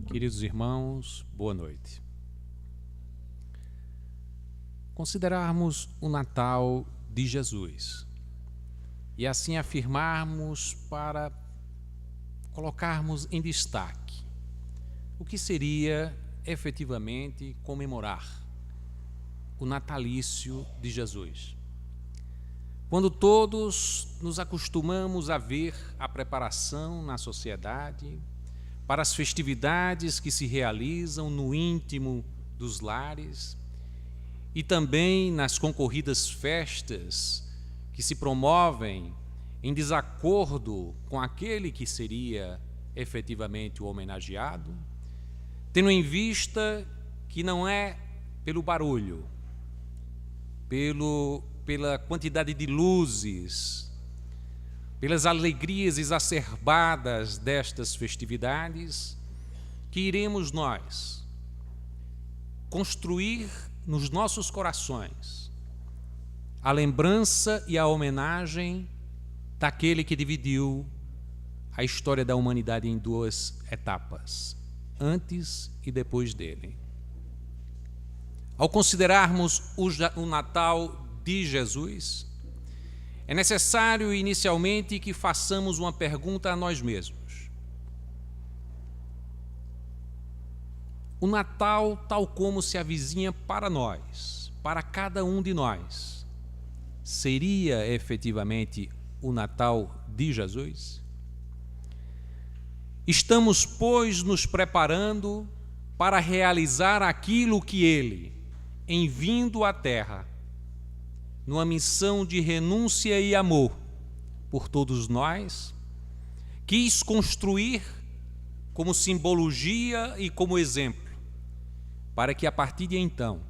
Queridos irmãos, boa noite. Considerarmos o Natal de Jesus e assim afirmarmos para colocarmos em destaque o que seria efetivamente comemorar o natalício de Jesus. Quando todos nos acostumamos a ver a preparação na sociedade para as festividades que se realizam no íntimo dos lares e também nas concorridas festas que se promovem em desacordo com aquele que seria efetivamente o homenageado, tendo em vista que não é pelo barulho, pela quantidade de luzes, pelas alegrias exacerbadas destas festividades, que iremos nós construir nos nossos corações a lembrança e a homenagem daquele que dividiu a história da humanidade em duas etapas, antes e depois dele. Ao considerarmos o Natal de Jesus, é necessário inicialmente que façamos uma pergunta a nós mesmos. O Natal, tal como se avizinha para nós, para cada um de nós, seria efetivamente o Natal de Jesus? Estamos, pois, nos preparando para realizar aquilo que Ele, em vindo à Terra, numa missão de renúncia e amor por todos nós, quis construir como simbologia e como exemplo, para que a partir de então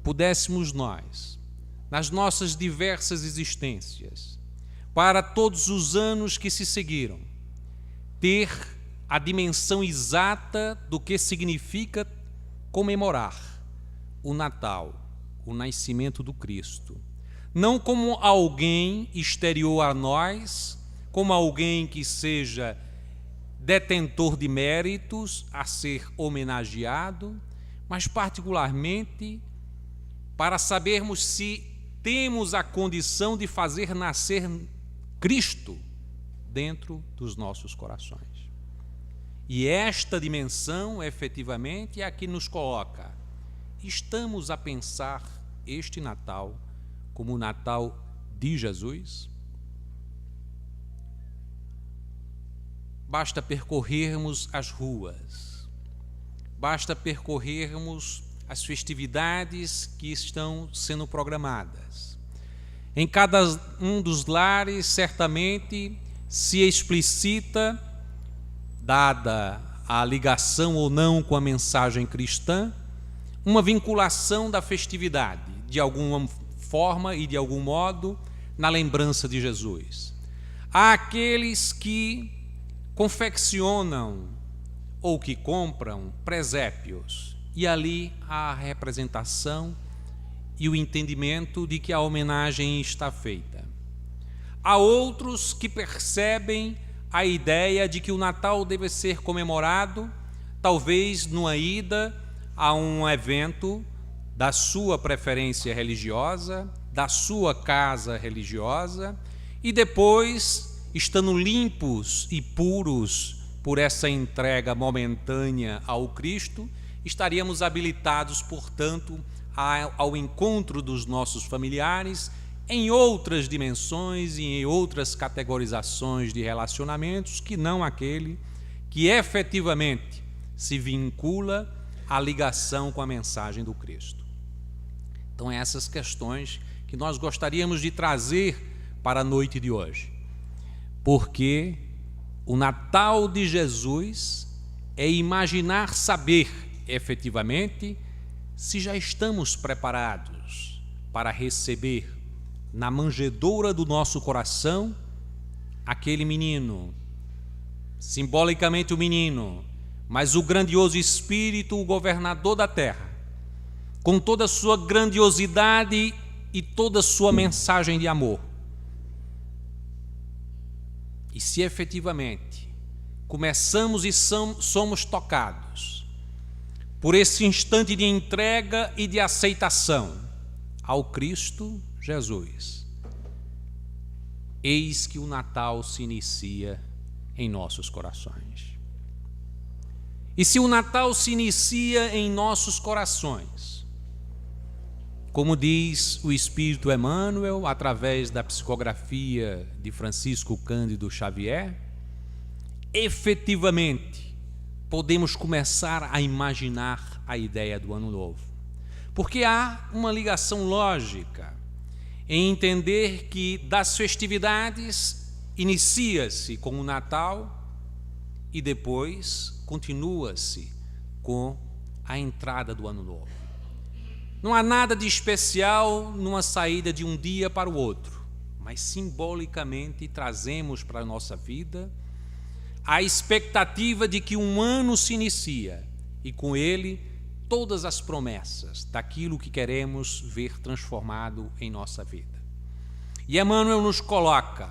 pudéssemos nós, nas nossas diversas existências, para todos os anos que se seguiram, ter a dimensão exata do que significa comemorar o Natal, o nascimento do Cristo. Não como alguém exterior a nós, como alguém que seja detentor de méritos a ser homenageado, mas particularmente para sabermos se temos a condição de fazer nascer Cristo dentro dos nossos corações. E esta dimensão, efetivamente, é a que nos coloca. Estamos a pensar este Natal como o Natal de Jesus? Basta percorrermos as ruas, basta percorrermos as festividades que estão sendo programadas. Em cada um dos lares, certamente, se explicita, dada a ligação ou não com a mensagem cristã, uma vinculação da festividade, de alguma forma e de algum modo, na lembrança de Jesus. Há aqueles que confeccionam ou que compram presépios, e ali há a representação e o entendimento de que a homenagem está feita. Há outros que percebem a ideia de que o Natal deve ser comemorado, talvez numa ida a um evento da sua preferência religiosa, da sua casa religiosa, e depois, estando limpos e puros por essa entrega momentânea ao Cristo, estaríamos habilitados, portanto, ao encontro dos nossos familiares em outras dimensões e em outras categorizações de relacionamentos que não aquele que efetivamente se vincula à ligação com a mensagem do Cristo. Então, essas questões que nós gostaríamos de trazer para a noite de hoje, porque o Natal de Jesus é imaginar saber efetivamente se já estamos preparados para receber na manjedoura do nosso coração aquele menino, simbolicamente o menino, mas o grandioso Espírito, o governador da terra, com toda a sua grandiosidade e toda a sua mensagem de amor. E se efetivamente começamos e somos tocados por esse instante de entrega e de aceitação ao Cristo Jesus. Eis que o Natal se inicia em nossos corações. E se o Natal se inicia em nossos corações, como diz o Espírito Emmanuel, através da psicografia de Francisco Cândido Xavier, efetivamente podemos começar a imaginar a ideia do Ano Novo. Porque há uma ligação lógica em entender que das festividades inicia-se com o Natal e depois continua-se com a entrada do Ano Novo. Não há nada de especial numa saída de um dia para o outro, mas simbolicamente trazemos para a nossa vida a expectativa de que um ano se inicia e com ele todas as promessas daquilo que queremos ver transformado em nossa vida. E Emmanuel nos coloca: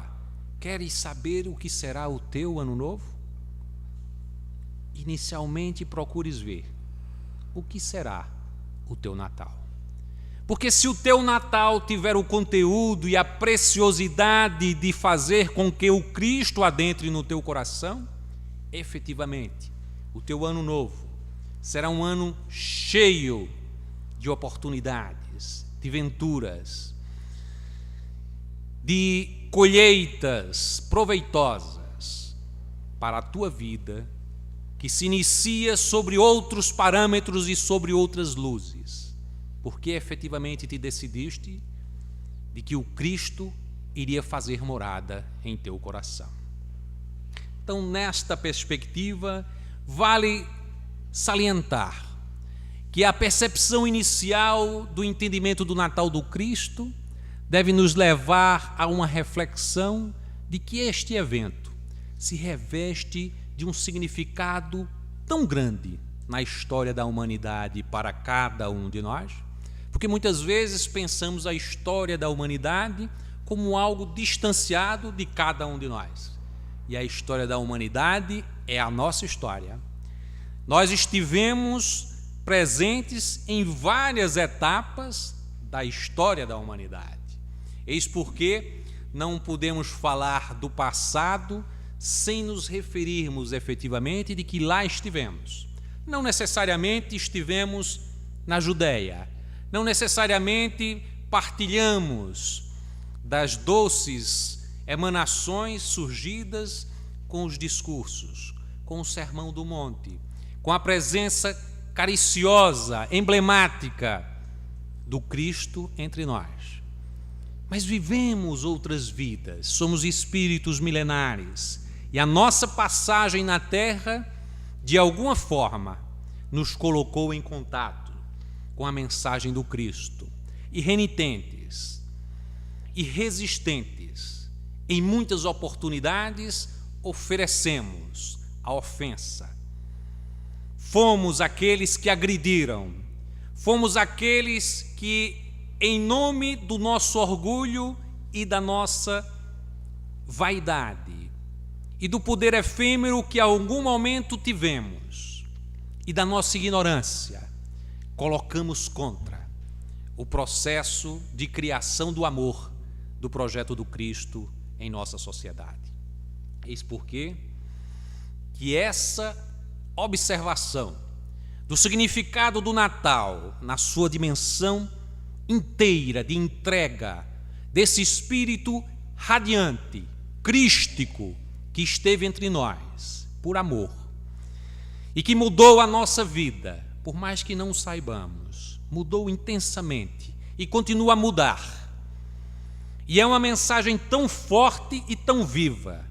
queres saber o que será o teu Ano Novo? Inicialmente procures ver o que será o teu Natal. Porque se o teu Natal tiver o conteúdo e a preciosidade de fazer com que o Cristo adentre no teu coração, efetivamente, o teu Ano Novo será um ano cheio de oportunidades, de venturas, de colheitas proveitosas para a tua vida, que se inicia sobre outros parâmetros e sobre outras luzes, porque efetivamente te decidiste de que o Cristo iria fazer morada em teu coração. Então, nesta perspectiva, vale salientar que a percepção inicial do entendimento do Natal do Cristo deve nos levar a uma reflexão de que este evento se reveste de um significado tão grande na história da humanidade para cada um de nós, porque muitas vezes pensamos a história da humanidade como algo distanciado de cada um de nós. E a história da humanidade é a nossa história. Nós estivemos presentes em várias etapas da história da humanidade. Eis porque não podemos falar do passado sem nos referirmos efetivamente de que lá estivemos. Não necessariamente estivemos na Judéia, não necessariamente partilhamos das doces emanações surgidas com os discursos, com o Sermão do Monte, com a presença cariciosa, emblemática do Cristo entre nós. Mas vivemos outras vidas, somos espíritos milenares, e a nossa passagem na Terra, de alguma forma, nos colocou em contato com a mensagem do Cristo. E renitentes, e resistentes, em muitas oportunidades, oferecemos a ofensa. Fomos aqueles que agrediram, fomos aqueles que, em nome do nosso orgulho e da nossa vaidade, e do poder efêmero que a algum momento tivemos, e da nossa ignorância, colocamos contra o processo de criação do amor do projeto do Cristo em nossa sociedade. Eis porque que essa observação do significado do Natal na sua dimensão inteira de entrega desse espírito radiante, crístico, que esteve entre nós por amor e que mudou a nossa vida, por mais que não saibamos, mudou intensamente e continua a mudar. E é uma mensagem tão forte e tão viva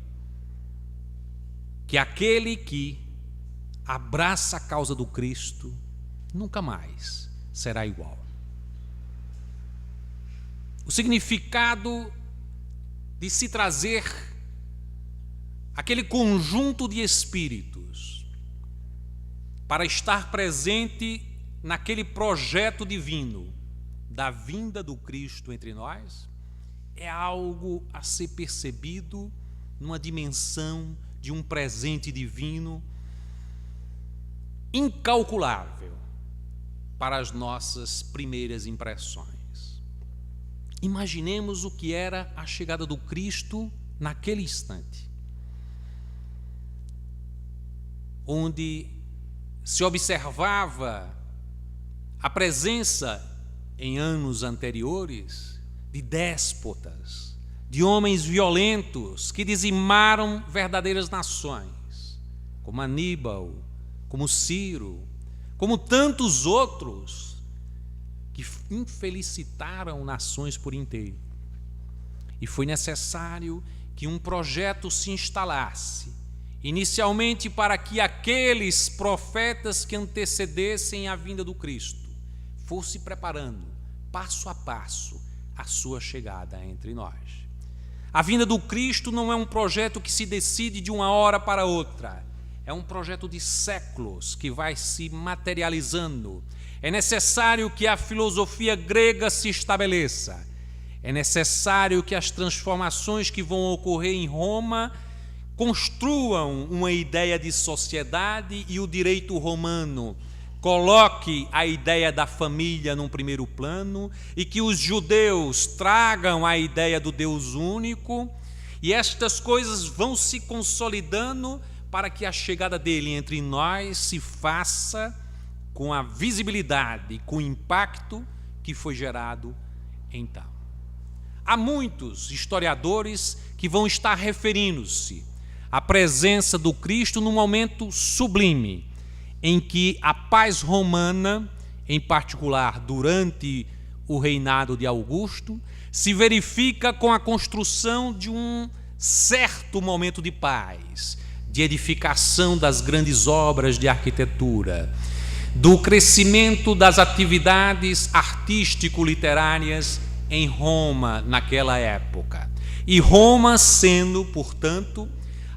que aquele que abraça a causa do Cristo nunca mais será igual. O significado de se trazer aquele conjunto de espíritos para estar presente naquele projeto divino da vinda do Cristo entre nós é algo a ser percebido numa dimensão de um presente divino incalculável para as nossas primeiras impressões. Imaginemos o que era a chegada do Cristo naquele instante, onde se observava a presença em anos anteriores de déspotas, de homens violentos que dizimaram verdadeiras nações, como Aníbal, como Ciro, como tantos outros que infelicitaram nações por inteiro. E foi necessário que um projeto se instalasse, inicialmente para que aqueles profetas que antecedessem a vinda do Cristo fosse preparando, passo a passo, a sua chegada entre nós. A vinda do Cristo não é um projeto que se decide de uma hora para outra. É um projeto de séculos que vai se materializando. É necessário que a filosofia grega se estabeleça. É necessário que as transformações que vão ocorrer em Roma construam uma ideia de sociedade e o direito romano coloque a ideia da família num primeiro plano e que os judeus tragam a ideia do Deus único, e estas coisas vão se consolidando para que a chegada dele entre nós se faça com a visibilidade, com o impacto que foi gerado então. Há muitos historiadores que vão estar referindo-se à presença do Cristo num momento sublime, em que a paz romana, em particular durante o reinado de Augusto, se verifica com a construção de um certo momento de paz, de edificação das grandes obras de arquitetura, do crescimento das atividades artístico-literárias em Roma naquela época. E Roma sendo, portanto,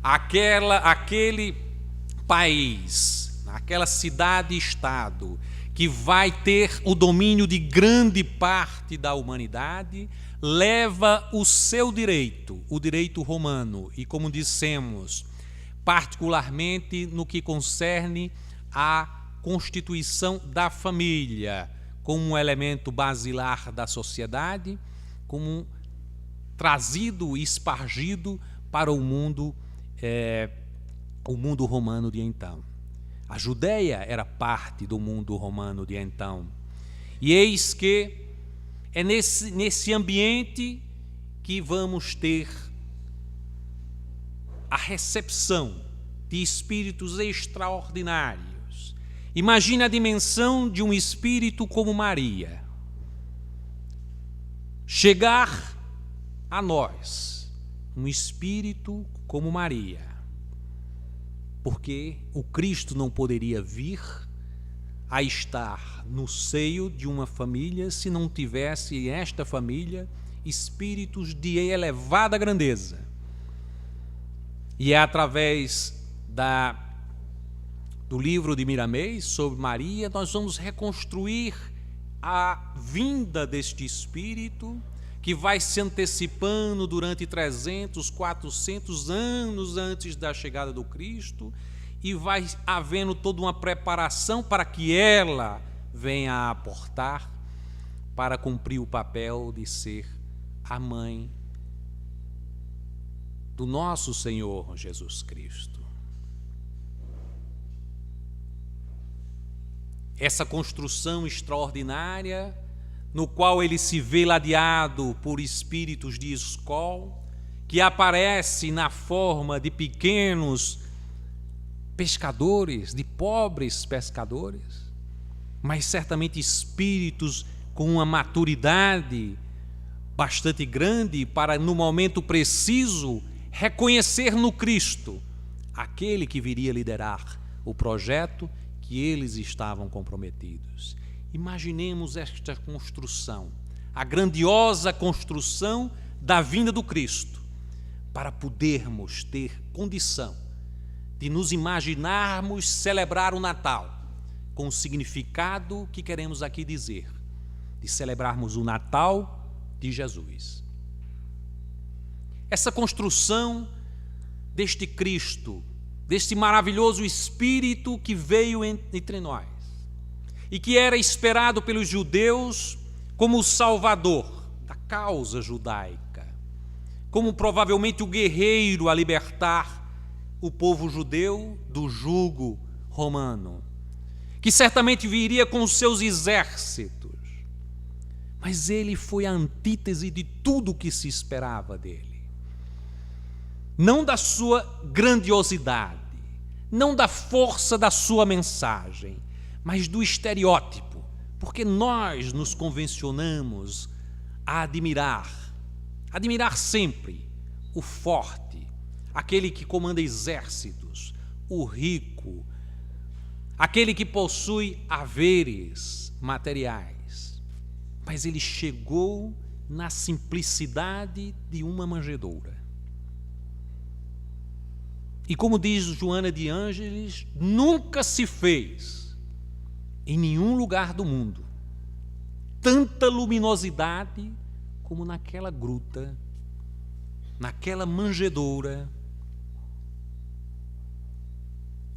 aquele país, aquela cidade-estado que vai ter o domínio de grande parte da humanidade, leva o seu direito, o direito romano, e como dissemos, particularmente no que concerne à constituição da família, como um elemento basilar da sociedade, como trazido e espargido para o mundo romano de então. A Judéia era parte do mundo romano de então. E eis que é nesse ambiente que vamos ter a recepção de espíritos extraordinários. Imagine a dimensão de um espírito como Maria. Chegar a nós, um espírito como Maria. Porque o Cristo não poderia vir a estar no seio de uma família se não tivesse esta família espíritos de elevada grandeza. E é através do livro de Miramês sobre Maria, nós vamos reconstruir a vinda deste espírito que vai se antecipando durante 300, 400 anos antes da chegada do Cristo, e vai havendo toda uma preparação para que ela venha a aportar para cumprir o papel de ser a mãe do nosso Senhor Jesus Cristo. Essa construção extraordinária, no qual ele se vê ladeado por espíritos de escol, que aparece na forma de pequenos pescadores, de pobres pescadores, mas certamente espíritos com uma maturidade bastante grande para, no momento preciso, reconhecer no Cristo aquele que viria liderar o projeto que eles estavam comprometidos. Imaginemos esta construção, a grandiosa construção da vinda do Cristo, para podermos ter condição de nos imaginarmos celebrar o Natal com o significado que queremos aqui dizer, de celebrarmos o Natal de Jesus. Essa construção deste Cristo, deste maravilhoso Espírito que veio entre nós e que era esperado pelos judeus como o Salvador da causa judaica, como provavelmente o guerreiro a libertar o povo judeu do jugo romano, que certamente viria com os seus exércitos. Mas ele foi a antítese de tudo o que se esperava dele. Não da sua grandiosidade, não da força da sua mensagem, mas do estereótipo, porque nós nos convencionamos a admirar sempre o forte, aquele que comanda exércitos, o rico, aquele que possui haveres materiais. Mas ele chegou na simplicidade de uma manjedoura. E como diz Joana de Ângeles, nunca se fez em nenhum lugar do mundo tanta luminosidade como naquela gruta, naquela manjedoura,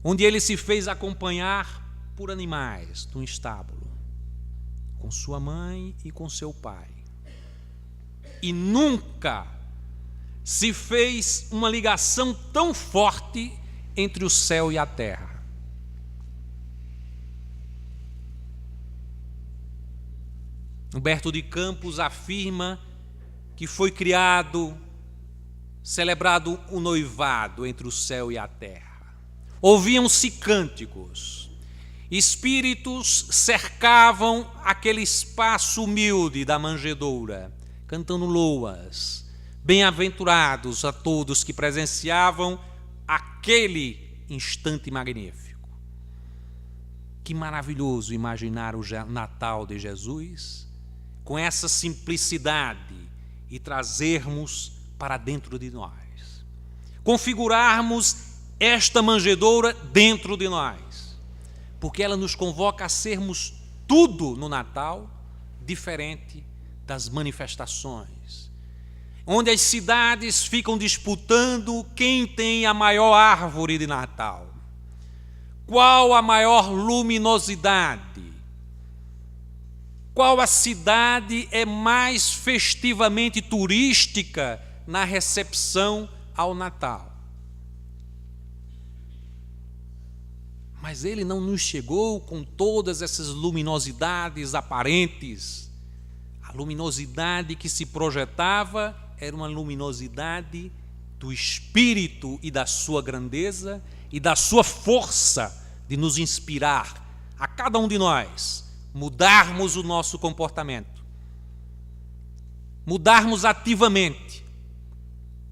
onde ele se fez acompanhar por animais num estábulo, com sua mãe e com seu pai. E nunca se fez uma ligação tão forte entre o céu e a terra. Humberto de Campos afirma que foi celebrado o noivado entre o céu e a terra. Ouviam-se cânticos, espíritos cercavam aquele espaço humilde da manjedoura, cantando loas. Bem-aventurados a todos que presenciavam aquele instante magnífico. Que maravilhoso imaginar o Natal de Jesus com essa simplicidade e trazermos para dentro de nós. Configurarmos esta manjedoura dentro de nós, porque ela nos convoca a sermos tudo no Natal diferente das manifestações, onde as cidades ficam disputando quem tem a maior árvore de Natal, qual a maior luminosidade, qual a cidade é mais festivamente turística na recepção ao Natal. Mas ele não nos chegou com todas essas luminosidades aparentes. A luminosidade que se projetava era uma luminosidade do Espírito e da sua grandeza e da sua força de nos inspirar a cada um de nós, mudarmos o nosso comportamento, mudarmos ativamente,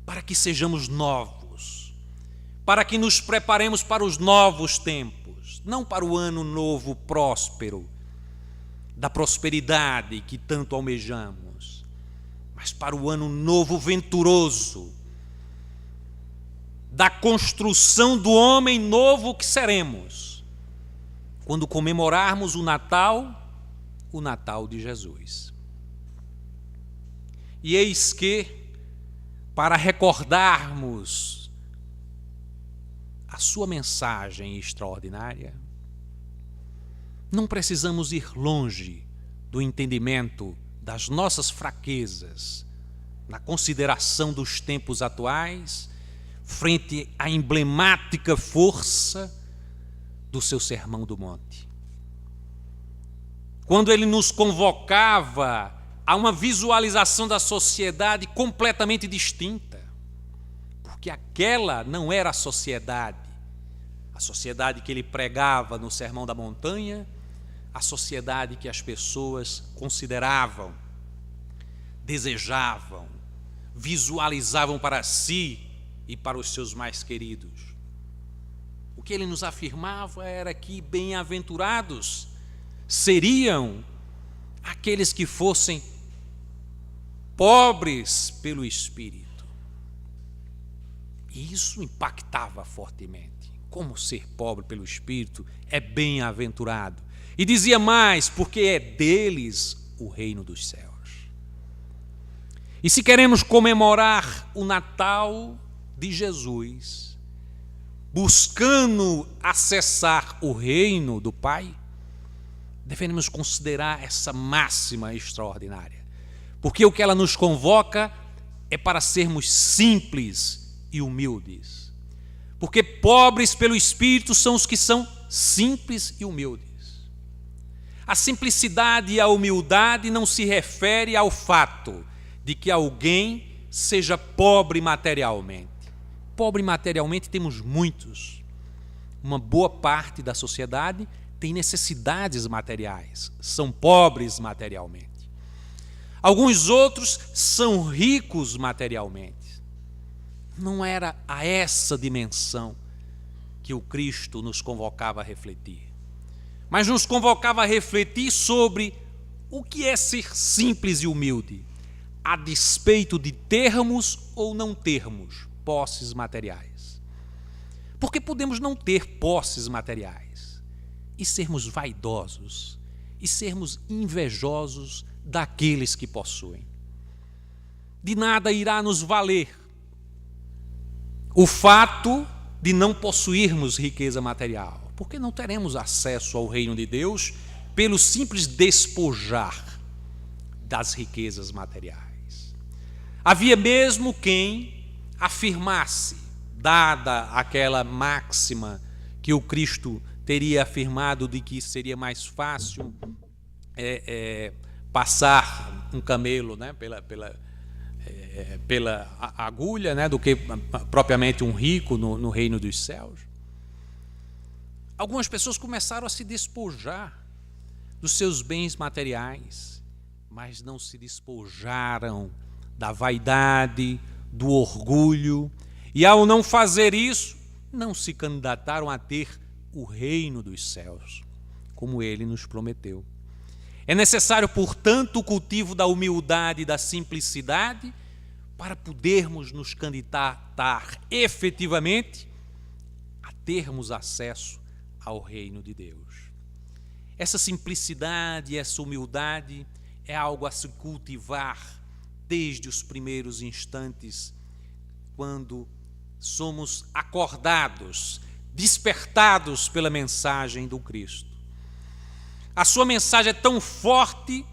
para que sejamos novos, para que nos preparemos para os novos tempos, não para o ano novo próspero, da prosperidade que tanto almejamos, mas para o ano novo venturoso, da construção do homem novo que seremos, quando comemorarmos o Natal de Jesus. E eis que, para recordarmos a sua mensagem extraordinária, não precisamos ir longe do entendimento das nossas fraquezas, na consideração dos tempos atuais, frente à emblemática força do seu Sermão do Monte. Quando ele nos convocava a uma visualização da sociedade completamente distinta, porque aquela não era a sociedade que ele pregava no Sermão da Montanha, a sociedade que as pessoas consideravam, desejavam, visualizavam para si e para os seus mais queridos. O que ele nos afirmava era que bem-aventurados seriam aqueles que fossem pobres pelo Espírito. E isso impactava fortemente. Como ser pobre pelo Espírito é bem-aventurado. E dizia mais, porque é deles o reino dos céus. E se queremos comemorar o Natal de Jesus, buscando acessar o reino do Pai, devemos considerar essa máxima extraordinária. Porque o que ela nos convoca é para sermos simples e humildes. Porque pobres pelo Espírito são os que são simples e humildes. A simplicidade e a humildade não se refere ao fato de que alguém seja pobre materialmente. Pobre materialmente temos muitos. Uma boa parte da sociedade tem necessidades materiais, são pobres materialmente. Alguns outros são ricos materialmente. Não era a essa dimensão que o Cristo nos convocava a refletir, mas nos convocava a refletir sobre o que é ser simples e humilde, a despeito de termos ou não termos posses materiais. Porque podemos não ter posses materiais e sermos vaidosos e sermos invejosos daqueles que possuem. De nada irá nos valer o fato de não possuirmos riqueza material, porque não teremos acesso ao reino de Deus pelo simples despojar das riquezas materiais. Havia mesmo quem afirmasse, dada aquela máxima que o Cristo teria afirmado de que seria mais fácil passar um camelo, né, pela agulha, né, do que propriamente um rico no reino dos céus. Algumas pessoas começaram a se despojar dos seus bens materiais, mas não se despojaram da vaidade, do orgulho, e ao não fazer isso, não se candidataram a ter o reino dos céus, como ele nos prometeu. É necessário, portanto, o cultivo da humildade e da simplicidade para podermos nos candidatar efetivamente a termos acesso ao reino de Deus. Essa simplicidade e essa humildade é algo a se cultivar desde os primeiros instantes, quando somos acordados, despertados pela mensagem do Cristo. A sua mensagem é tão forte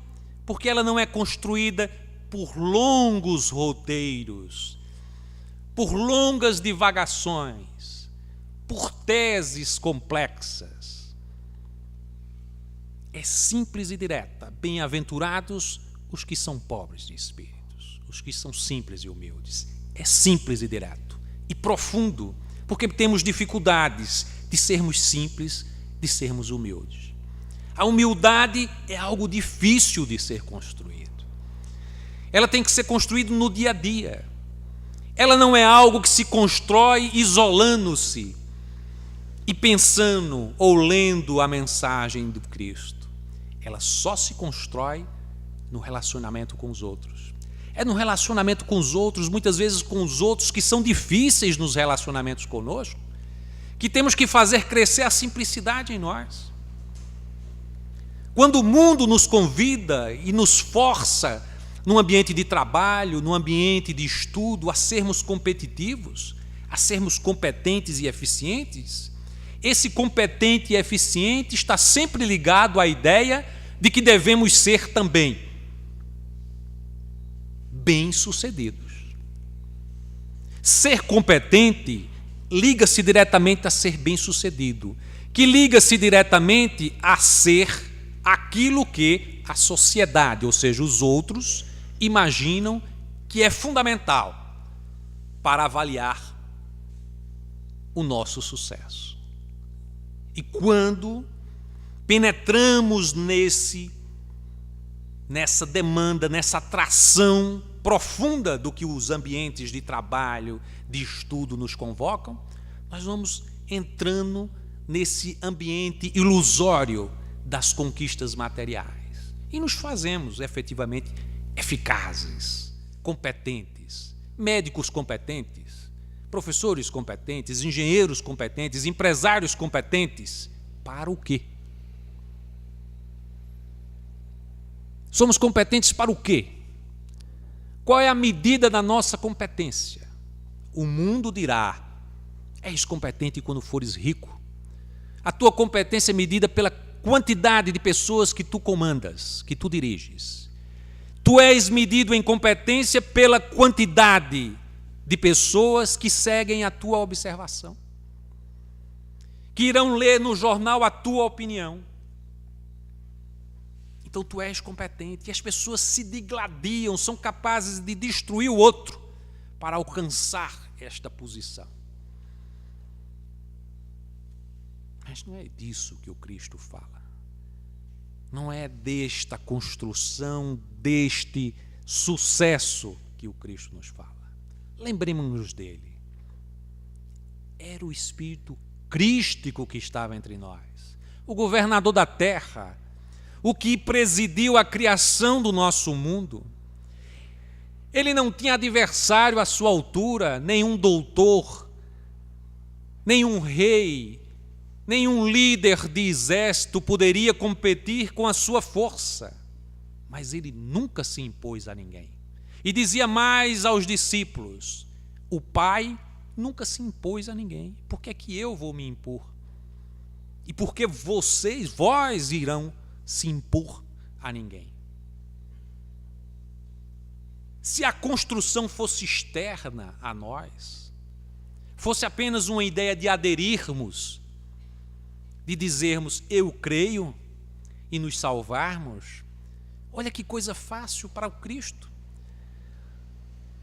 porque ela não é construída por longos roteiros, por longas divagações, por teses complexas. É simples e direta. Bem-aventurados os que são pobres de espíritos, os que são simples e humildes. É simples e direto e profundo, porque temos dificuldades de sermos simples, de sermos humildes. A humildade é algo difícil de ser construído. Ela tem que ser construída no dia a dia. Ela não é algo que se constrói isolando-se e pensando ou lendo a mensagem do Cristo. Ela só se constrói no relacionamento com os outros. É no relacionamento com os outros, muitas vezes com os outros que são difíceis nos relacionamentos conosco, que temos que fazer crescer a simplicidade em nós. Quando o mundo nos convida e nos força, num ambiente de trabalho, num ambiente de estudo, a sermos competitivos, a sermos competentes e eficientes, esse competente e eficiente está sempre ligado à ideia de que devemos ser também bem-sucedidos. Ser competente liga-se diretamente a ser bem-sucedido, que liga-se diretamente a ser aquilo que a sociedade, ou seja, os outros, imaginam que é fundamental para avaliar o nosso sucesso. E quando penetramos nessa demanda, nessa atração profunda do que os ambientes de trabalho, de estudo nos convocam, nós vamos entrando nesse ambiente ilusório das conquistas materiais e nos fazemos efetivamente eficazes, competentes, médicos competentes, professores competentes, engenheiros competentes, empresários competentes. Para o quê? Somos competentes para o quê? Qual é a medida da nossa competência? O mundo dirá: és competente quando fores rico. A tua competência é medida pela quantidade de pessoas que tu comandas, que tu diriges. Tu és medido em competência pela quantidade de pessoas que seguem a tua observação, que irão ler no jornal a tua opinião. Então tu és competente. E as pessoas se digladiam, são capazes de destruir o outro para alcançar esta posição. Mas não é disso que o Cristo fala. Não é desta construção, deste sucesso que o Cristo nos fala. Lembremos-nos dele. Era o Espírito crístico que estava entre nós, o governador da terra, o que presidiu a criação do nosso mundo. Ele não tinha adversário à sua altura, nenhum doutor, nenhum rei, nenhum líder de exército poderia competir com a sua força. Mas ele nunca se impôs a ninguém. E dizia mais aos discípulos: o Pai nunca se impôs a ninguém. Por que é que eu vou me impor? E por que vós irão se impor a ninguém? Se a construção fosse externa a nós, fosse apenas uma ideia de aderirmos, de dizermos eu creio e nos salvarmos, olha que coisa fácil para o Cristo.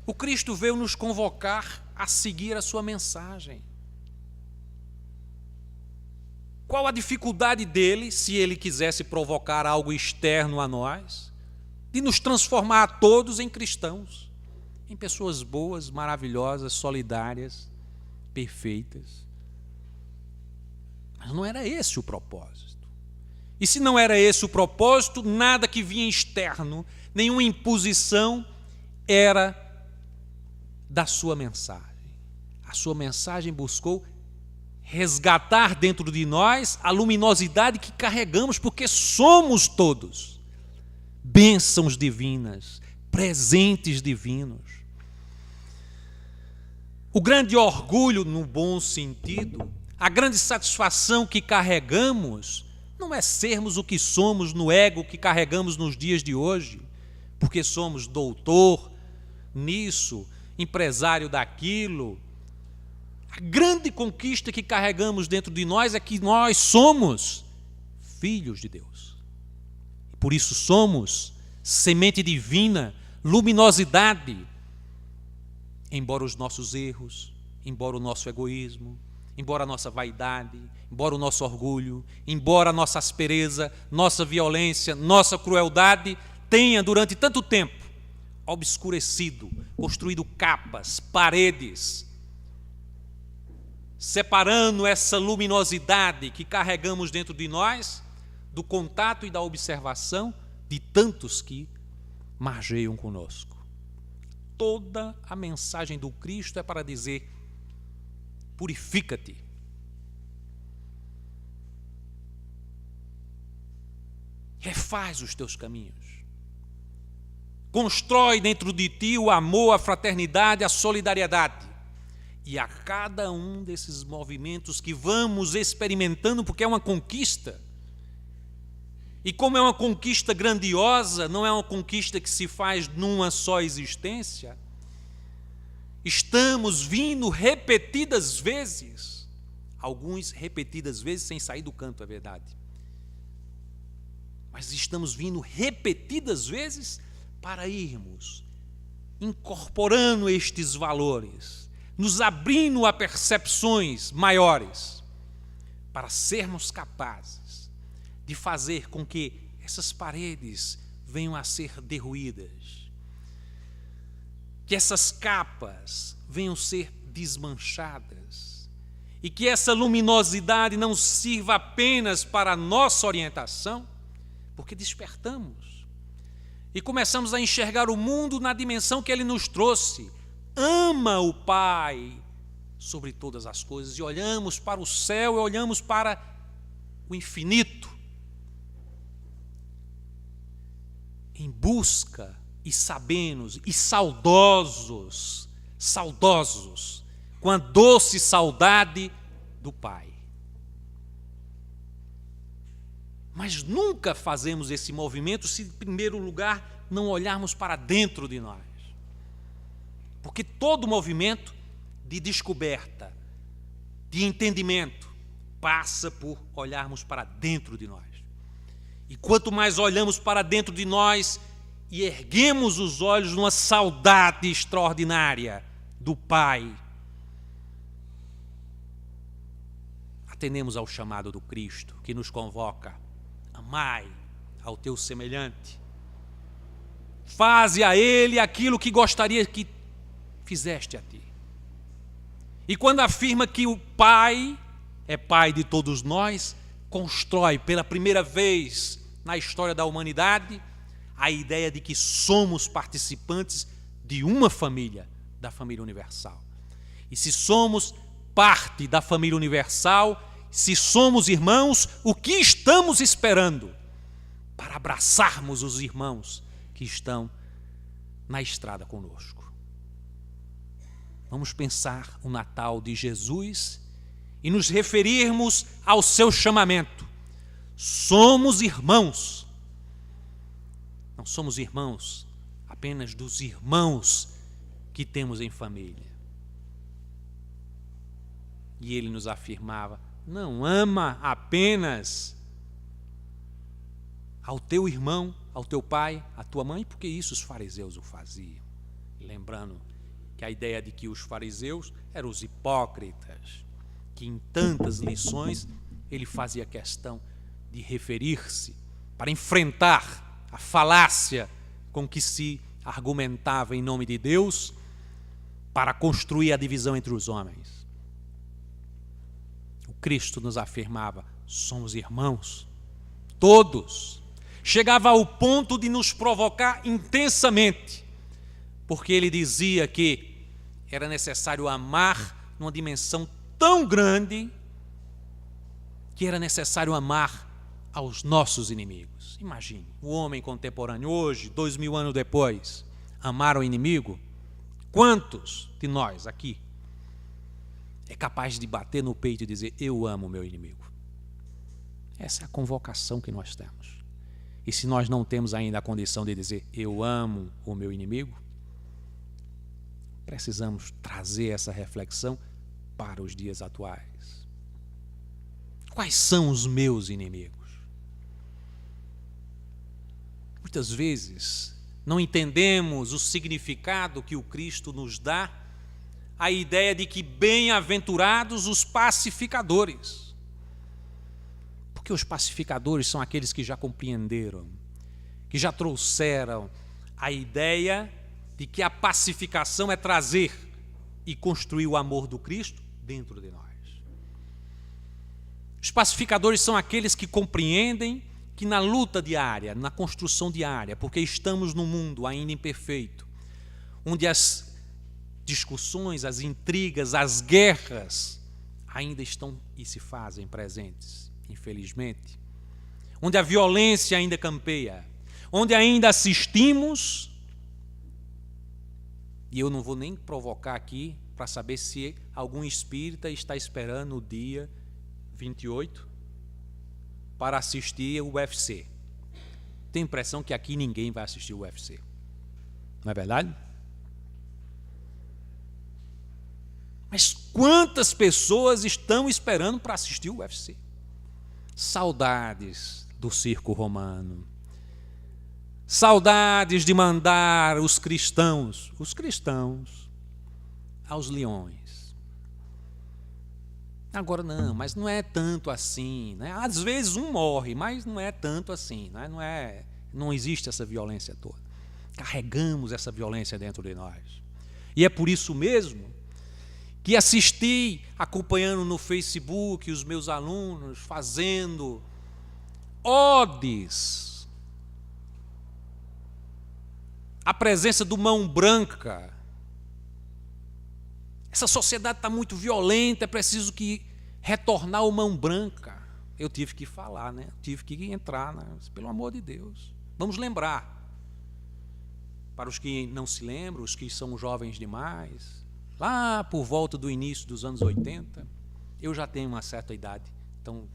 O Cristo veio nos convocar a seguir a sua mensagem. Qual a dificuldade dele, se ele quisesse provocar algo externo a nós, de nos transformar a todos em cristãos, em pessoas boas, maravilhosas, solidárias, perfeitas? Mas não era esse o propósito. E se não era esse o propósito, nada que vinha externo, nenhuma imposição era da sua mensagem. A sua mensagem buscou resgatar dentro de nós a luminosidade que carregamos, porque somos todos bênçãos divinas, presentes divinos. O grande orgulho, no bom sentido, a grande satisfação que carregamos, não é sermos o que somos no ego que carregamos nos dias de hoje, porque somos doutor nisso, empresário daquilo. A grande conquista que carregamos dentro de nós é que nós somos filhos de Deus. Por isso somos semente divina, luminosidade. Embora os nossos erros, embora o nosso egoísmo, embora a nossa vaidade, embora o nosso orgulho, embora a nossa aspereza, nossa violência, nossa crueldade tenha durante tanto tempo obscurecido, construído capas, paredes, separando essa luminosidade que carregamos dentro de nós do contato e da observação de tantos que margeiam conosco. Toda a mensagem do Cristo é para dizer: purifica-te. Refaz os teus caminhos. Constrói dentro de ti o amor, a fraternidade, a solidariedade. E a cada um desses movimentos que vamos experimentando, porque é uma conquista, e como é uma conquista grandiosa, não é uma conquista que se faz numa só existência, estamos vindo repetidas vezes, alguns repetidas vezes sem sair do canto, é verdade, mas estamos vindo repetidas vezes para irmos incorporando estes valores, nos abrindo a percepções maiores, para sermos capazes de fazer com que essas paredes venham a ser derruídas, que essas capas venham a ser desmanchadas, e que essa luminosidade não sirva apenas para a nossa orientação, porque despertamos e começamos a enxergar o mundo na dimensão que Ele nos trouxe. Ama o Pai sobre todas as coisas, e olhamos para o céu e olhamos para o infinito, em busca e sabemos e saudosos com a doce saudade do Pai. Mas nunca fazemos esse movimento se, em primeiro lugar, não olharmos para dentro de nós. Porque todo movimento de descoberta, de entendimento, passa por olharmos para dentro de nós. E quanto mais olhamos para dentro de nós e erguemos os olhos numa saudade extraordinária do Pai, atendemos ao chamado do Cristo, que nos convoca: amai ao teu semelhante, faze a ele aquilo que gostaria que fizeste a ti. E quando afirma que o Pai é Pai de todos nós, constrói pela primeira vez na história da humanidade a ideia de que somos participantes de uma família, da família universal. E se somos parte da família universal, se somos irmãos, o que estamos esperando para abraçarmos os irmãos que estão na estrada conosco? Vamos pensar o Natal de Jesus e nos referirmos ao seu chamamento. Somos irmãos. Não somos irmãos apenas dos irmãos que temos em família. E ele nos afirmava: não ama apenas ao teu irmão, ao teu pai, à tua mãe, porque isso os fariseus o faziam. Lembrando que a ideia de que os fariseus eram os hipócritas, que em tantas lições ele fazia questão de referir-se para enfrentar a falácia com que se argumentava em nome de Deus para construir a divisão entre os homens. O Cristo nos afirmava: somos irmãos, todos. Chegava ao ponto de nos provocar intensamente, porque ele dizia que era necessário amar numa dimensão tão grande que era necessário amar aos nossos inimigos. Imagine, o homem contemporâneo hoje, 2000 anos depois, amar o inimigo. Quantos de nós aqui é capaz de bater no peito e dizer: eu amo o meu inimigo? Essa é a convocação que nós temos. E se nós não temos ainda a condição de dizer: eu amo o meu inimigo, precisamos trazer essa reflexão para os dias atuais. Quais são os meus inimigos? Muitas vezes não entendemos o significado que o Cristo nos dá, a ideia de que bem-aventurados os pacificadores. Porque os pacificadores são aqueles que já compreenderam, que já trouxeram a ideia de que a pacificação é trazer e construir o amor do Cristo dentro de nós. Os pacificadores são aqueles que compreendem que na luta diária, na construção diária, porque estamos num mundo ainda imperfeito, onde as discussões, as intrigas, as guerras ainda estão e se fazem presentes, infelizmente, onde a violência ainda campeia, onde ainda assistimos, e eu não vou nem provocar aqui para saber se algum espírita está esperando o dia 28 para assistir o UFC. Tenho a impressão que aqui ninguém vai assistir o UFC. Não é verdade? Mas quantas pessoas estão esperando para assistir o UFC? Saudades do circo romano. Saudades de mandar os cristãos aos leões. Agora não, mas não é tanto assim, né? Às vezes um morre, mas não é tanto assim, né? Não existe essa violência toda. Carregamos essa violência dentro de nós. E é por isso mesmo que assisti, acompanhando no Facebook, os meus alunos fazendo odes à presença do mão branca. Essa sociedade está muito violenta, é preciso que retornar o mão branca. Eu tive que falar, né? Tive que entrar, né? Pelo amor de Deus. Vamos lembrar. Para os que não se lembram, os que são jovens demais, lá por volta do início dos anos 80. Eu já tenho uma certa idade, então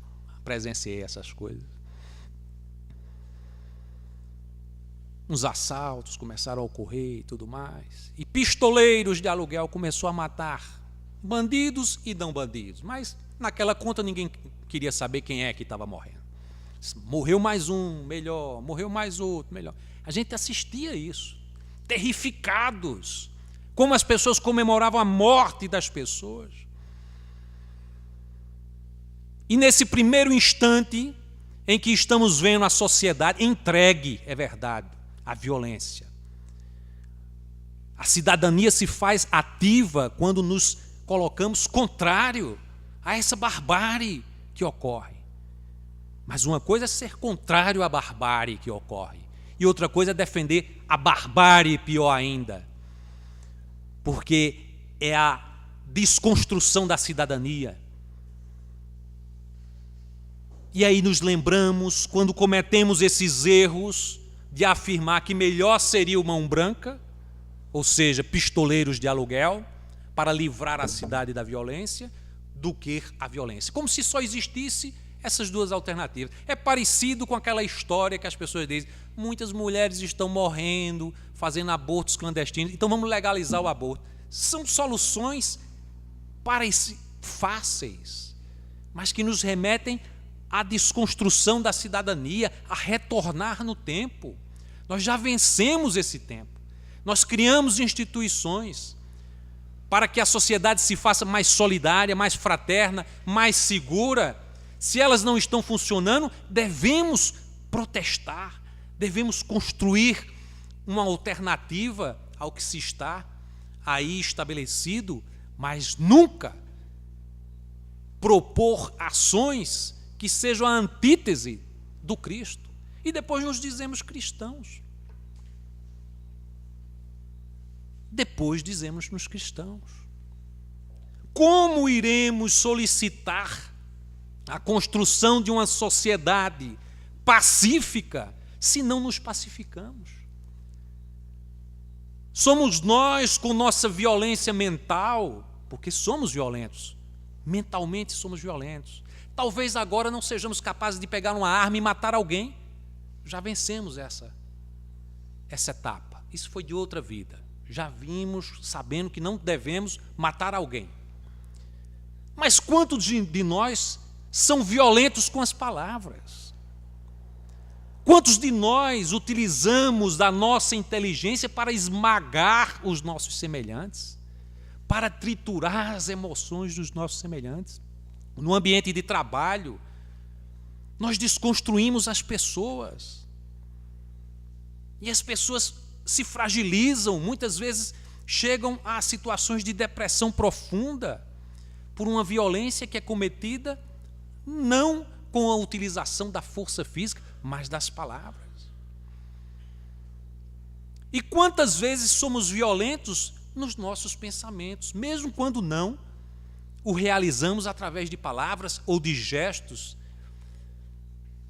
presenciei essas coisas. Uns assaltos começaram a ocorrer e tudo mais. E pistoleiros de aluguel começou a matar bandidos e não bandidos. Mas naquela conta ninguém queria saber quem é que estava morrendo. Morreu mais um, melhor. Morreu mais outro, melhor. A gente assistia isso, terrificados. Como as pessoas comemoravam a morte das pessoas. E nesse primeiro instante em que estamos vendo a sociedade entregue, é verdade, à violência. A cidadania se faz ativa quando nos colocamos contrário a essa barbárie que ocorre. Mas uma coisa é ser contrário à barbárie que ocorre, e outra coisa é defender a barbárie, pior ainda, porque é a desconstrução da cidadania. E aí nos lembramos, quando cometemos esses erros, de afirmar que melhor seria o mão branca, ou seja, pistoleiros de aluguel, para livrar a cidade da violência, do que a violência. Como se só existisse essas duas alternativas. É parecido com aquela história que as pessoas dizem, muitas mulheres estão morrendo, fazendo abortos clandestinos, então vamos legalizar o aborto. São soluções fáceis, mas que nos remetem à desconstrução da cidadania, a retornar no tempo. Nós já vencemos esse tempo. Nós criamos instituições para que a sociedade se faça mais solidária, mais fraterna, mais segura. Se elas não estão funcionando, devemos protestar, devemos construir uma alternativa ao que se está aí estabelecido, mas nunca propor ações que sejam a antítese do Cristo. E depois nos dizemos cristãos. Depois dizemos-nos cristãos. Como iremos solicitar a construção de uma sociedade pacífica se não nos pacificamos? Somos nós, com nossa violência mental, porque somos violentos, mentalmente somos violentos. Talvez agora não sejamos capazes de pegar uma arma e matar alguém. Já vencemos essa etapa. Isso foi de outra vida. Já vimos sabendo que não devemos matar alguém. Mas quantos de nós são violentos com as palavras? Quantos de nós utilizamos da nossa inteligência para esmagar os nossos semelhantes? Para triturar as emoções dos nossos semelhantes? No ambiente de trabalho, nós desconstruímos as pessoas. E as pessoas se fragilizam, muitas vezes chegam a situações de depressão profunda por uma violência que é cometida não com a utilização da força física, mas das palavras. E quantas vezes somos violentos nos nossos pensamentos, mesmo quando não o realizamos através de palavras ou de gestos.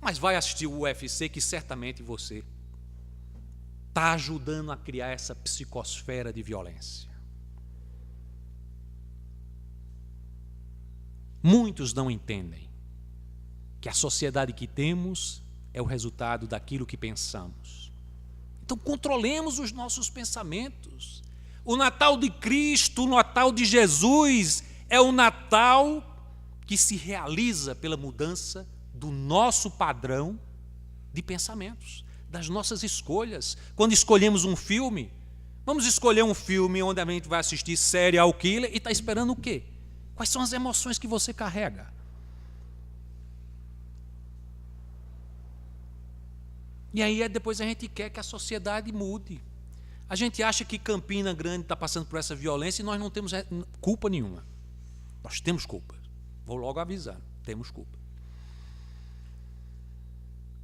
Mas vai assistir o UFC, que certamente você está ajudando a criar essa psicosfera de violência. Muitos não entendem que a sociedade que temos é o resultado daquilo que pensamos. Então controlemos os nossos pensamentos. O Natal de Cristo, o Natal de Jesus, é o Natal que se realiza pela mudança do nosso padrão de pensamentos, das nossas escolhas. Quando escolhemos um filme, vamos escolher um filme onde a gente vai assistir serial killer e está esperando o quê? Quais são as emoções que você carrega? E aí depois a gente quer que a sociedade mude. A gente acha que Campina Grande está passando por essa violência e nós não temos culpa nenhuma. Nós temos culpa. Vou logo avisando, temos culpa.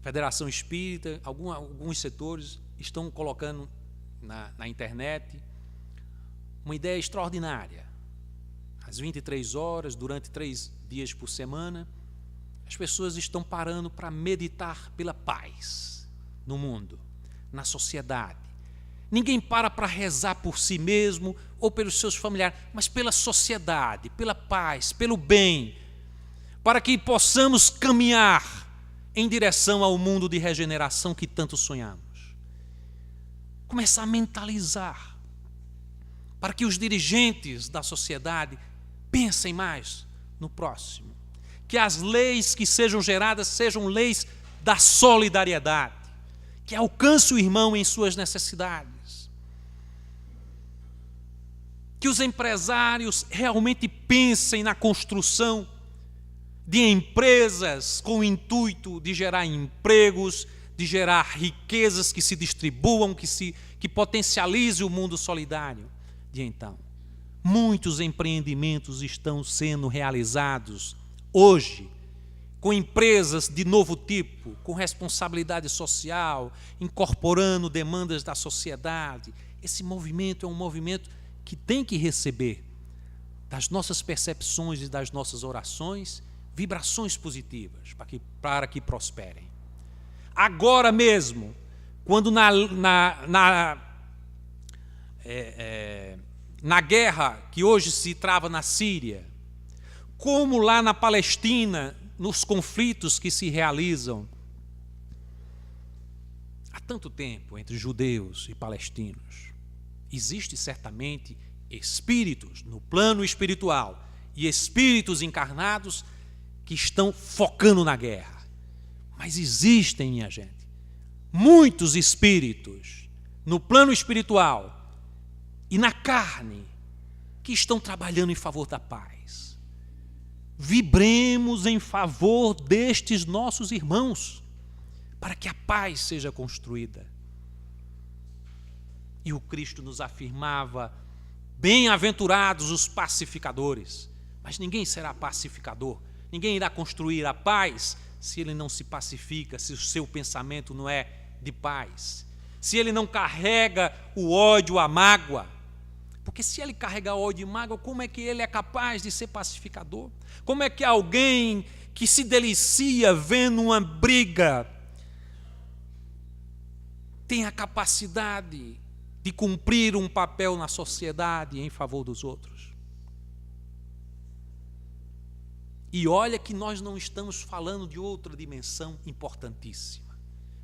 Federação Espírita, alguns setores estão colocando na internet uma ideia extraordinária. Às 23 horas, durante 3 dias por semana, as pessoas estão parando para meditar pela paz no mundo, na sociedade. Ninguém para rezar por si mesmo ou pelos seus familiares, mas pela sociedade, pela paz, pelo bem, para que possamos caminhar em direção ao mundo de regeneração que tanto sonhamos. Começar a mentalizar, para que os dirigentes da sociedade pensem mais no próximo. Que as leis que sejam geradas sejam leis da solidariedade, que alcance o irmão em suas necessidades. Que os empresários realmente pensem na construção de empresas com o intuito de gerar empregos, de gerar riquezas que se distribuam, que potencialize o mundo solidário. De então, muitos empreendimentos estão sendo realizados hoje, com empresas de novo tipo, com responsabilidade social, incorporando demandas da sociedade. Esse movimento é um movimento que tem que receber das nossas percepções e das nossas orações vibrações positivas para que prosperem. Agora mesmo, quando na guerra que hoje se trava na Síria, como lá na Palestina, nos conflitos que se realizam há tanto tempo entre judeus e palestinos, existe certamente espíritos no plano espiritual e espíritos encarnados que estão focando na guerra. Mas existem, minha gente, muitos espíritos no plano espiritual e na carne que estão trabalhando em favor da paz. Vibremos em favor destes nossos irmãos, para que a paz seja construída. E o Cristo nos afirmava: bem-aventurados os pacificadores. Mas ninguém será pacificador, ninguém irá construir a paz se ele não se pacifica, se o seu pensamento não é de paz, se ele não carrega o ódio, a mágoa. Porque se ele carregar ódio e mágoa, como é que ele é capaz de ser pacificador? Como é que alguém que se delicia vendo uma briga tem a capacidade de cumprir um papel na sociedade em favor dos outros? E olha que nós não estamos falando de outra dimensão importantíssima,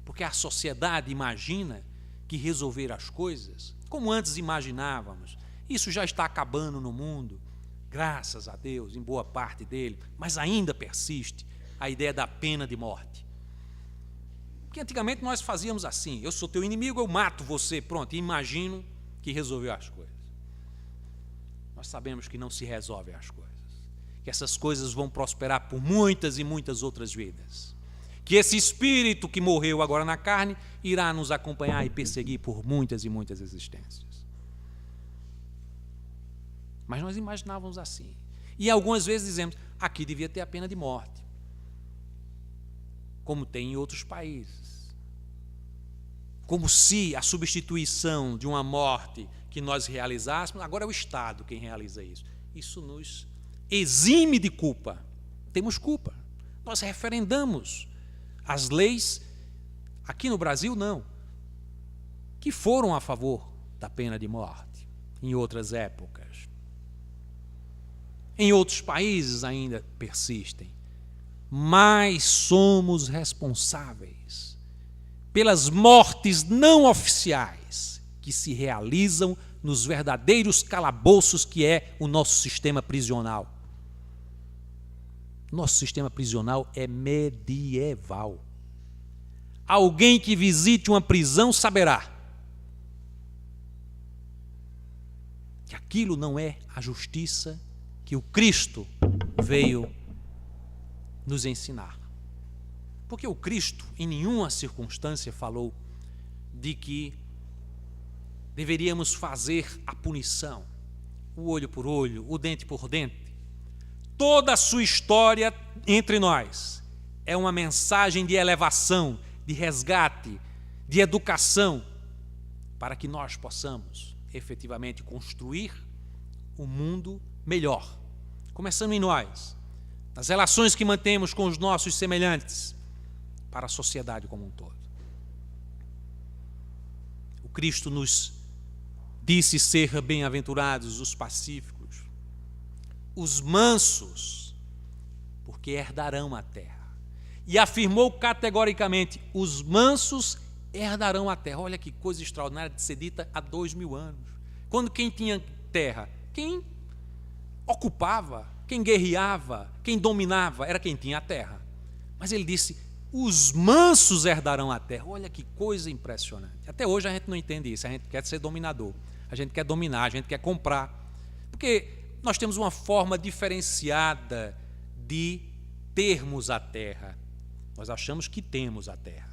porque a sociedade imagina que resolver as coisas, como antes imaginávamos, isso já está acabando no mundo, graças a Deus, em boa parte dele, mas ainda persiste a ideia da pena de morte. Porque antigamente nós fazíamos assim: eu sou teu inimigo, eu mato você, pronto, e imagino que resolveu as coisas. Nós sabemos que não se resolve as coisas, que essas coisas vão prosperar por muitas e muitas outras vidas, que esse espírito que morreu agora na carne irá nos acompanhar e perseguir por muitas e muitas existências. Mas nós imaginávamos assim, e algumas vezes dizemos: aqui devia ter a pena de morte, como tem em outros países, como se a substituição de uma morte que nós realizássemos, agora é o Estado quem realiza isso. Isso nos exime de culpa. Temos culpa. Nós referendamos as leis, aqui no Brasil não, que foram a favor da pena de morte em outras épocas. Em outros países ainda persistem. Mas somos responsáveis pelas mortes não oficiais que se realizam nos verdadeiros calabouços que é o nosso sistema prisional. Nosso sistema prisional é medieval. Alguém que visite uma prisão saberá que aquilo não é a justiça que o Cristo veio nos ensinar. Porque o Cristo, em nenhuma circunstância, falou de que deveríamos fazer a punição, o olho por olho, o dente por dente. Toda a sua história entre nós é uma mensagem de elevação, de resgate, de educação, para que nós possamos efetivamente construir um mundo melhor, começando em nós, nas relações que mantemos com os nossos semelhantes, para a sociedade como um todo. O Cristo nos disse ser bem-aventurados os pacíficos, os mansos, porque herdarão a terra. E afirmou categoricamente: os mansos herdarão a terra. Olha que coisa extraordinária de ser dita há 2000 anos. Quando quem tinha terra, quem ocupava, quem guerreava, quem dominava, era quem tinha a terra. Mas ele disse: os mansos herdarão a terra. Olha que coisa impressionante. Até hoje a gente não entende isso. A gente quer ser dominador, a gente quer dominar, a gente quer comprar. Porque nós temos uma forma diferenciada de termos a terra. Nós achamos que temos a terra.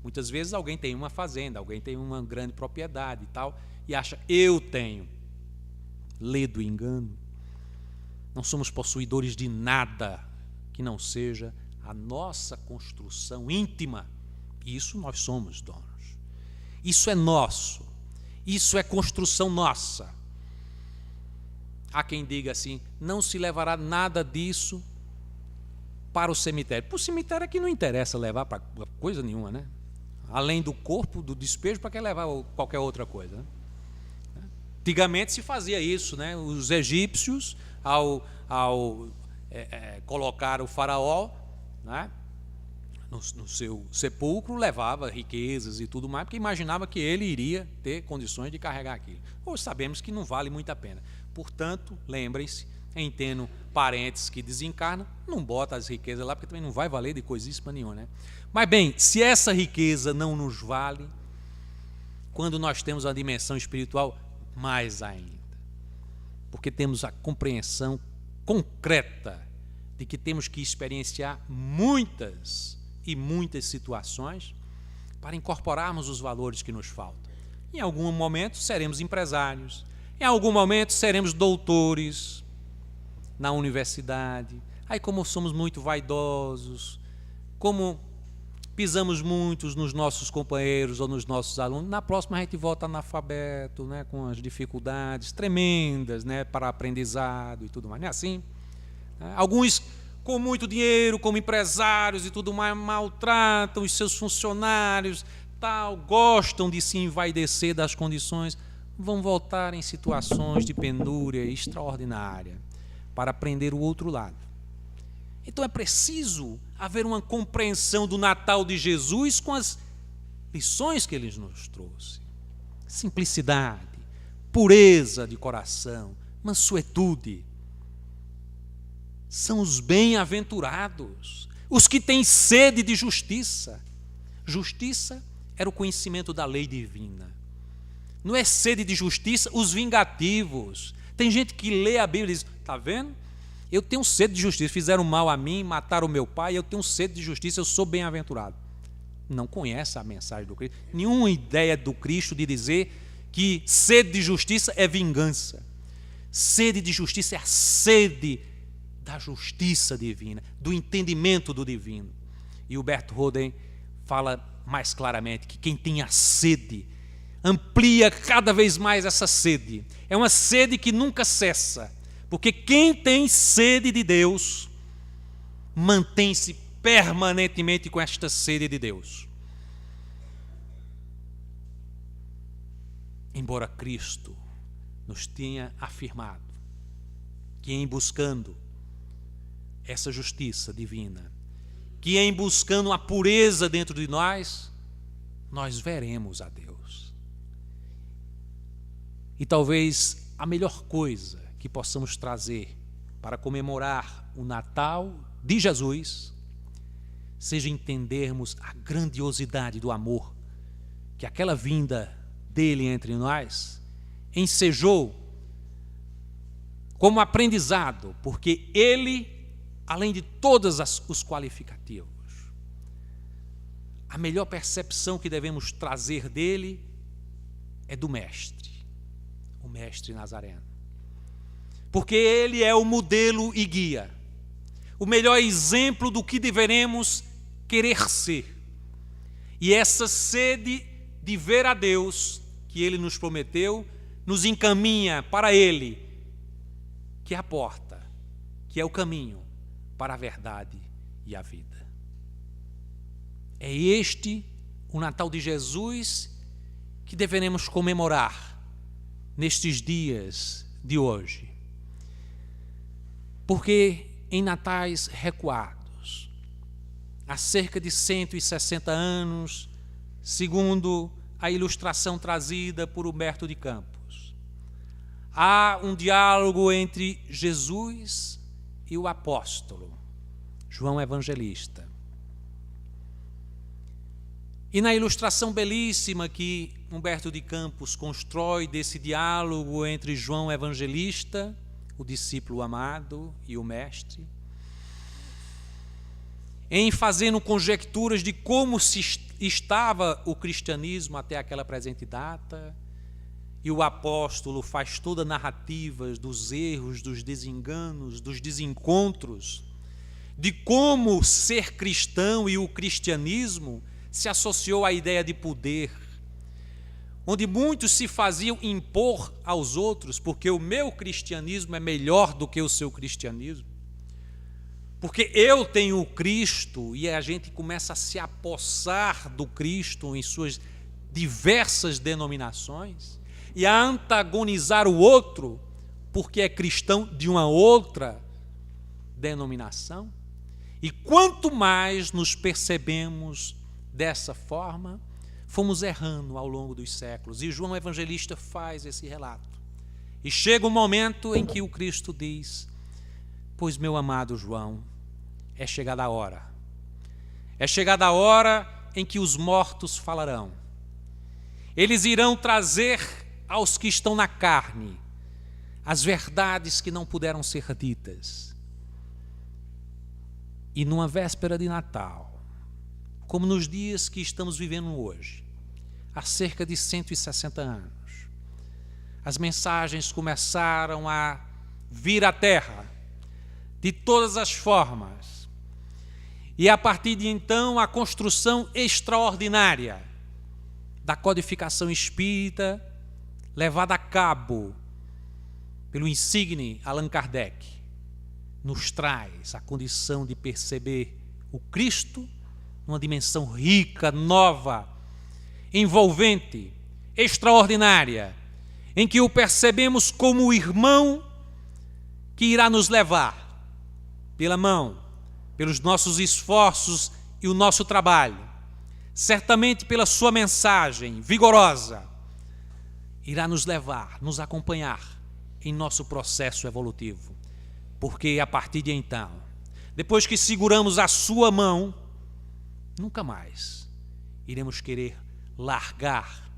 Muitas vezes alguém tem uma fazenda, alguém tem uma grande propriedade e tal, e acha: eu tenho. Lê do engano. Não somos possuidores de nada que não seja a nossa construção íntima. Isso nós somos donos. Isso é nosso. Isso é construção nossa. Há quem diga assim: não se levará nada disso para o cemitério. Para o cemitério aqui não interessa levar para coisa nenhuma, né? Além do corpo, do despejo, para que levar qualquer outra coisa, né? Antigamente se fazia isso, né? Os egípcios, ao colocar o faraó, né, no seu sepulcro, levava riquezas e tudo mais, porque imaginava que ele iria ter condições de carregar aquilo. Hoje sabemos que não vale muito a pena. Portanto, lembrem-se, em tendo parentes que desencarnam, não bota as riquezas lá, porque também não vai valer de coisíssima nenhuma, né? Mas bem, se essa riqueza não nos vale, quando nós temos uma dimensão espiritual, mais ainda. Porque temos a compreensão concreta de que temos que experienciar muitas e muitas situações para incorporarmos os valores que nos faltam. Em algum momento seremos empresários, em algum momento seremos doutores na universidade. Aí, como somos muito vaidosos, como pisamos muitos nos nossos companheiros ou nos nossos alunos, na próxima a gente volta analfabeto, né, com as dificuldades tremendas, né, para aprendizado e tudo mais. Não é assim? Alguns com muito dinheiro, como empresários e tudo mais, maltratam os seus funcionários, tal, gostam de se envaidecer das condições, vão voltar em situações de penúria extraordinária para aprender o outro lado. Então é preciso haver uma compreensão do Natal de Jesus com as lições que ele nos trouxe. Simplicidade, pureza de coração, mansuetude. São os bem-aventurados, os que têm sede de justiça. Justiça era o conhecimento da lei divina. Não é sede de justiça os vingativos. Tem gente que lê a Bíblia e diz: está vendo? Eu tenho sede de justiça, fizeram mal a mim, mataram o meu pai, eu tenho sede de justiça, eu sou bem-aventurado. Não conhece a mensagem do Cristo. Nenhuma ideia do Cristo de dizer que sede de justiça é vingança. Sede de justiça é a sede da justiça divina, do entendimento do divino. E o Bert Roden fala mais claramente que quem tem a sede amplia cada vez mais essa sede. É uma sede que nunca cessa. Porque quem tem sede de Deus mantém-se permanentemente com esta sede de Deus. Embora Cristo nos tenha afirmado que em buscando essa justiça divina, que em buscando a pureza dentro de nós, nós veremos a Deus. E talvez a melhor coisa que possamos trazer para comemorar o Natal de Jesus seja entendermos a grandiosidade do amor que aquela vinda dele entre nós ensejou como aprendizado, porque ele, além de todos os qualificativos, a melhor percepção que devemos trazer dele é do Mestre, o Mestre Nazareno. Porque ele é o modelo e guia, o melhor exemplo do que deveremos querer ser. E essa sede de ver a Deus que ele nos prometeu, nos encaminha para ele, que é a porta, que é o caminho para a verdade e a vida. É este o Natal de Jesus que deveremos comemorar nestes dias de hoje. Porque em natais recuados, há cerca de 160 anos, segundo a ilustração trazida por Humberto de Campos, há um diálogo entre Jesus e o apóstolo João Evangelista. E na ilustração belíssima que Humberto de Campos constrói desse diálogo entre João Evangelista, o discípulo amado, e o mestre, em fazendo conjecturas de como estava o cristianismo até aquela presente data, e o apóstolo faz toda a narrativa dos erros, dos desenganos, dos desencontros, de como ser cristão e o cristianismo se associou à ideia de poder, onde muitos se faziam impor aos outros, porque o meu cristianismo é melhor do que o seu cristianismo, porque eu tenho o Cristo, e a gente começa a se apossar do Cristo em suas diversas denominações, e a antagonizar o outro, porque é cristão de uma outra denominação. E quanto mais nos percebemos dessa forma, fomos errando ao longo dos séculos. E João Evangelista faz esse relato. E chega um momento em que o Cristo diz: pois, meu amado João, é chegada a hora. É chegada a hora em que os mortos falarão. Eles irão trazer aos que estão na carne as verdades que não puderam ser ditas. E numa véspera de Natal, como nos dias que estamos vivendo hoje, há cerca de 160 anos, as mensagens começaram a vir à terra de todas as formas. E a partir de então, a construção extraordinária da codificação espírita, levada a cabo pelo insigne Allan Kardec, nos traz a condição de perceber o Cristo numa dimensão rica, nova, envolvente, extraordinária, em que o percebemos como o irmão que irá nos levar pela mão, pelos nossos esforços e o nosso trabalho, certamente pela sua mensagem vigorosa, irá nos levar, nos acompanhar em nosso processo evolutivo. Porque a partir de então, depois que seguramos a sua mão, nunca mais iremos querer largar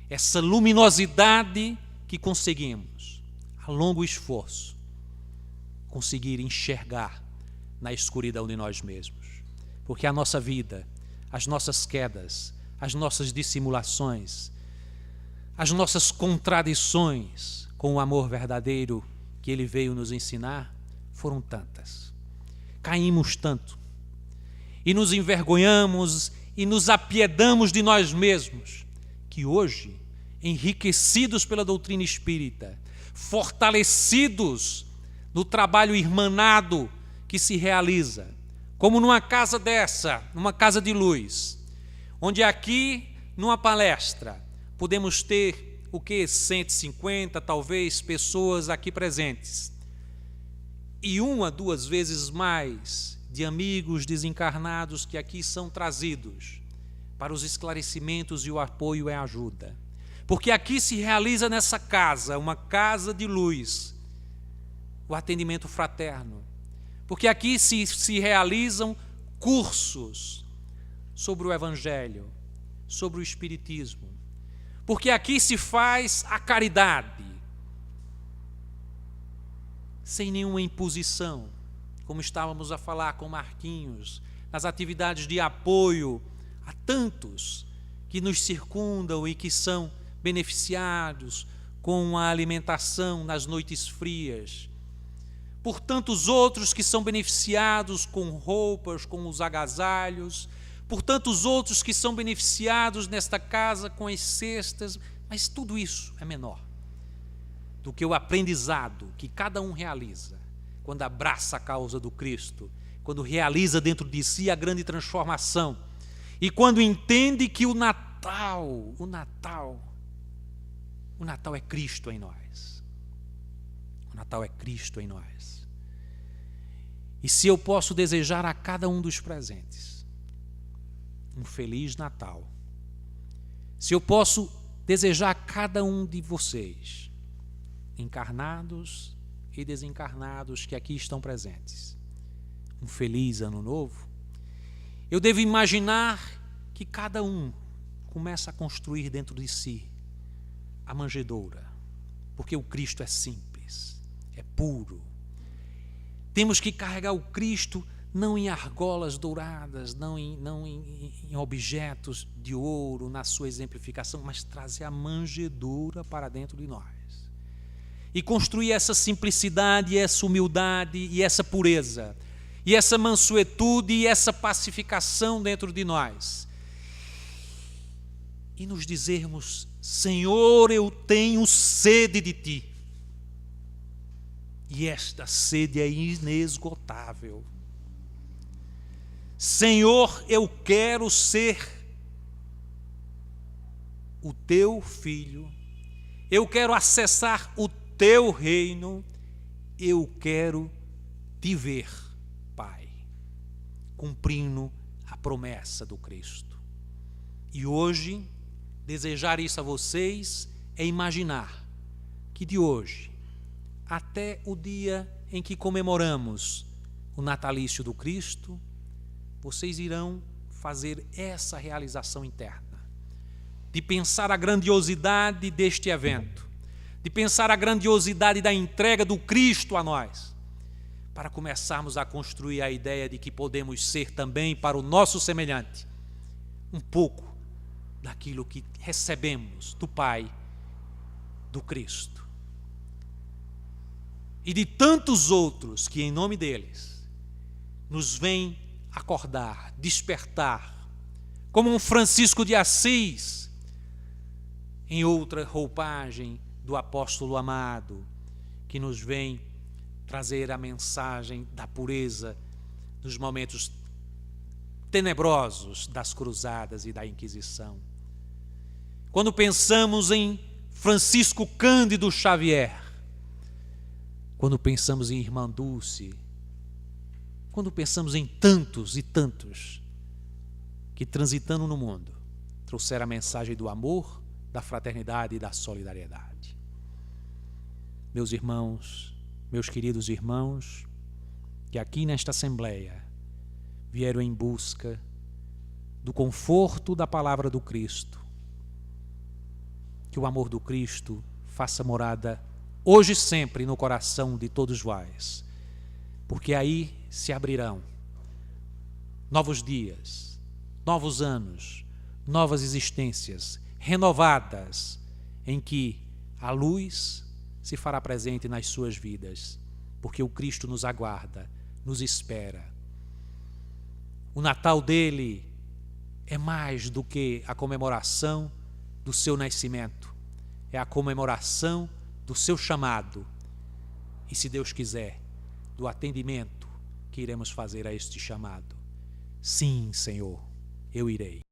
essa luminosidade que conseguimos, a longo esforço, conseguir enxergar na escuridão de nós mesmos. Porque a nossa vida, as nossas quedas, as nossas dissimulações, as nossas contradições com o amor verdadeiro que Ele veio nos ensinar, foram tantas. Caímos tanto e nos envergonhamos e nos apiedamos de nós mesmos, que hoje, enriquecidos pela doutrina espírita, fortalecidos no trabalho irmanado que se realiza, como numa casa dessa, numa casa de luz, onde aqui, numa palestra, podemos ter o que? 150, talvez, pessoas aqui presentes. E uma, duas vezes mais de amigos desencarnados que aqui são trazidos para os esclarecimentos e o apoio e a ajuda. Porque aqui se realiza nessa casa, uma casa de luz, o atendimento fraterno. Porque aqui se realizam cursos sobre o Evangelho, sobre o Espiritismo. Porque aqui se faz a caridade, sem nenhuma imposição, como estávamos a falar com Marquinhos, nas atividades de apoio a tantos que nos circundam e que são beneficiados com a alimentação nas noites frias, por tantos outros que são beneficiados com roupas, com os agasalhos, por tantos outros que são beneficiados nesta casa com as cestas, mas tudo isso é menor do que o aprendizado que cada um realiza quando abraça a causa do Cristo, quando realiza dentro de si a grande transformação e quando entende que o Natal Natal, o Natal é Cristo em nós. O Natal é Cristo em nós. E se eu posso desejar a cada um dos presentes um Feliz Natal, se eu posso desejar a cada um de vocês, encarnados e desencarnados que aqui estão presentes, um feliz Ano Novo, eu devo imaginar que cada um começa a construir dentro de si a manjedoura, porque o Cristo é simples, é puro. Temos que carregar o Cristo não em argolas douradas, não em objetos de ouro, na sua exemplificação, mas trazer a manjedoura para dentro de nós. E construir essa simplicidade, essa humildade e essa pureza, e essa mansuetude e essa pacificação dentro de nós. E nos dizermos: Senhor, eu tenho sede de Ti. E esta sede é inesgotável. Senhor, eu quero ser o Teu filho, eu quero acessar o Teu reino, eu quero Te ver, Pai, cumprindo a promessa do Cristo. E hoje, desejar isso a vocês é imaginar que de hoje até o dia em que comemoramos o natalício do Cristo, vocês irão fazer essa realização interna, de pensar a grandiosidade deste evento, de pensar a grandiosidade da entrega do Cristo a nós, para começarmos a construir a ideia de que podemos ser também para o nosso semelhante um pouco daquilo que recebemos do Pai, do Cristo. E de tantos outros que, em nome deles, nos vêm acordar, despertar, como um Francisco de Assis, em outra roupagem do apóstolo amado, que nos vem trazer a mensagem da pureza nos momentos tenebrosos das cruzadas e da Inquisição. Quando pensamos em Francisco Cândido Xavier, quando pensamos em Irmã Dulce, quando pensamos em tantos e tantos que, transitando no mundo, trouxeram a mensagem do amor, da fraternidade e da solidariedade. Meus irmãos, meus queridos irmãos, que aqui nesta Assembleia vieram em busca do conforto da palavra do Cristo, que o amor do Cristo faça morada hoje e sempre no coração de todos vós, porque aí se abrirão novos dias, novos anos, novas existências renovadas, em que a luz se fará presente nas suas vidas, porque o Cristo nos aguarda, nos espera. O Natal dele é mais do que a comemoração do seu nascimento, é a comemoração do seu chamado e, se Deus quiser, do atendimento que iremos fazer a este chamado. Sim, Senhor, eu irei.